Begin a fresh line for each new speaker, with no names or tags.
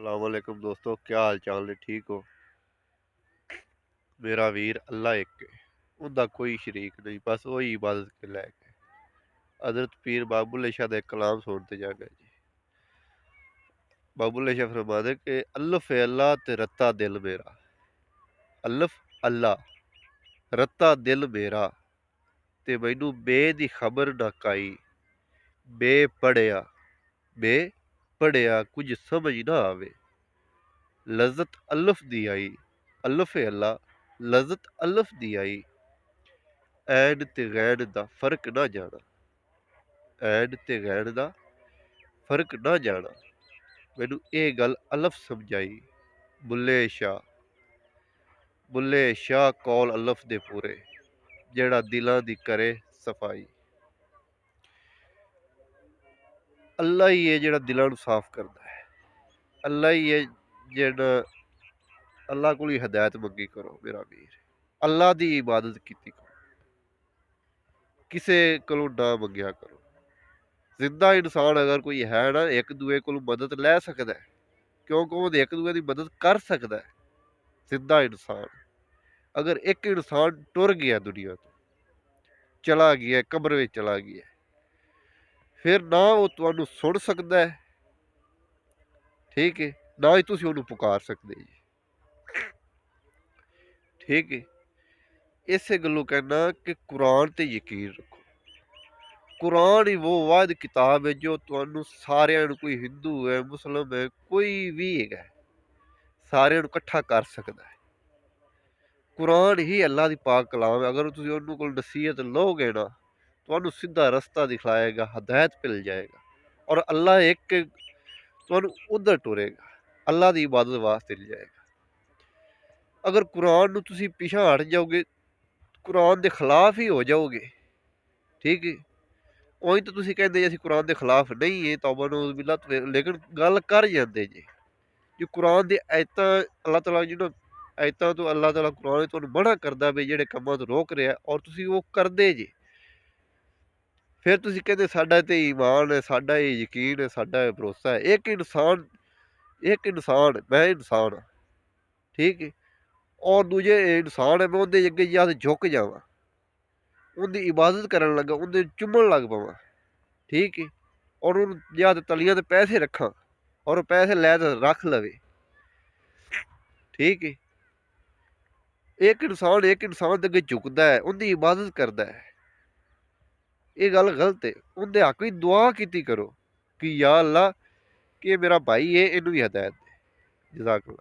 सलामकुम दोस्तों, क्या हाल चाल ने? ठीक हो? मेरा वीर अल्लाह एक है, उनका कोई शरीक नहीं, बस वही इबादत के लायक है। हजरत पीर बाबुल शाह का कलाम सुनते जाना जी। बाबुल शाह फरमाते कि अल्लफ है अल्लाह ते रत्ता दिल मेरा। अल्लफ अल्लाह रत्ता दिल मेरा, ते मैनू बे दी खबर ना काई। बे पढ़िया बे पढ़िया कुछ समझ ना आवे। लज़्ज़त अल्लफ दी आई, अल्लफ है अल्लाह लज़्ज़त अल्लफ दी आई। ऐन ते गैन दा फर्क ना जाना, ऐन ते गैन दा फर्क ना जाना। मैनू ये गल अल्लफ समझाई। बुल्ले शाह कौल अल्लफ दे पूरे, जेड़ा दिलां दी करे सफाई। अल्लाह ही है जेड़ा दिलां नू साफ करदा है। अल्लाह ही है जेड़ा अल्लाह कोल हिदायत मंगी करो मेरा वीर। अल्लाह दी इबादत कीती करो, किसे कोलों ना मंगिया करो। जिंदा इंसान अगर कोई है ना, एक दूए को मदद लै सकदा है, क्योंकि वो एक दूए की मदद कर सकदा है। जिंदा इंसान अगर एक इंसान टुर गया दुनिया तो, चला गया कब्र में चला गया, फिर ना वो तुहानू सुन सकदा है, ठीक है, ना ही तुसीं उहनू पुकार सकदे जी, ठीक है। इसे गल्लों कहना कि कुरान ते यकीन रखो। कुरान ही वो वाहिद किताब है जो तुहानू सारियां नू, कोई हिंदू है मुस्लिम है कोई भी है, सारियां नू इकट्ठा कर सकदा है। कुरान ही अल्लाह दी पाक कलाम है। अगर तुसीं उहनू कोल नसीहत लोगे ना, तुहानू सीधा रस्ता दिखलाएगा, हदायत मिल जाएगा, और अल्लाह एक तुहानू उधर टुरेगा, अल्लाह दी इबादत वास्ते ले जाएगा। अगर कुरान नू तुसीं पिछा हट जाओगे, कुरान दे खिलाफ ही हो जाओगे, ठीक है। ਉਹੀ ਤਾਂ ਤੁਸੀਂ ਕਹਿੰਦੇ ਜੀ ਅਸੀਂ ਕੁਰਾਨ ਦੇ ਖਿਲਾਫ ਨਹੀਂ ਹੈ, ਤੌਬਾ ਨਊਜ਼ ਬਿल्ला, ਲੇਕਿਨ ਗੱਲ ਕਰ ਜਾਂਦੇ ਜੀ ਕਿ ਕੁਰਾਨ ਦੀ ਆਇਤਾਂ ਅੱਲਾਹ ਤਾਲਾ ਜਿਹਨੂੰ ਆਇਤਾਂ ਤੋਂ ਅੱਲਾਹ ਤਾਲਾ ਕੁਰਾਨ ਤੁਹਾਨੂੰ ਮਨਾ ਕਰਦਾ ਵੀ ਜਿਹੜੇ ਕੰਮਾਂ ਤੋਂ ਰੋਕ ਰਿਹਾ, ਔਰ ਤੁਸੀਂ ਉਹ ਕਰਦੇ ਜੀ। ਫਿਰ ਤੁਸੀਂ ਕਹਿੰਦੇ ਸਾਡਾ ਤੇ ਈਮਾਨ ਹੈ, ਸਾਡਾ ਇਹ ਯਕੀਨ ਹੈ, ਸਾਡਾ ਇਹ ਭਰੋਸਾ ਹੈ। ਇੱਕ ਇਨਸਾਨ ਮੈਂ ਇਨਸਾਨ ਹਾਂ, ਠੀਕ ਹੈ, ਔਰ ਦੂਜੇ ਇਨਸਾਨ ਹੈ, ਮੈਂ ਉਹਦੇ ਅੱਗੇ ਜਦ ਝੁਕ ਜਾਵਾਂ, ਉਹਦੀ इबादत ਕਰਨ ਲੱਗਾ, ਉਹਦੇ ਚੁੰਮਣ ਲੱਗ ਪਵਾਂ, ठीक है, और उन या तो तलियां ते पैसे रखा, और पैसे लै तो रख लवे, ठीक है। एक इंसान दे अगे झुकदा है, उनकी इबादत करदा है, ये गल गलत है। उनके हक भी दुआ कीती करो कि या अल्लाह कि मेरा भाई है, इनू भी हिदायत दे। जज़ाकल्लाह।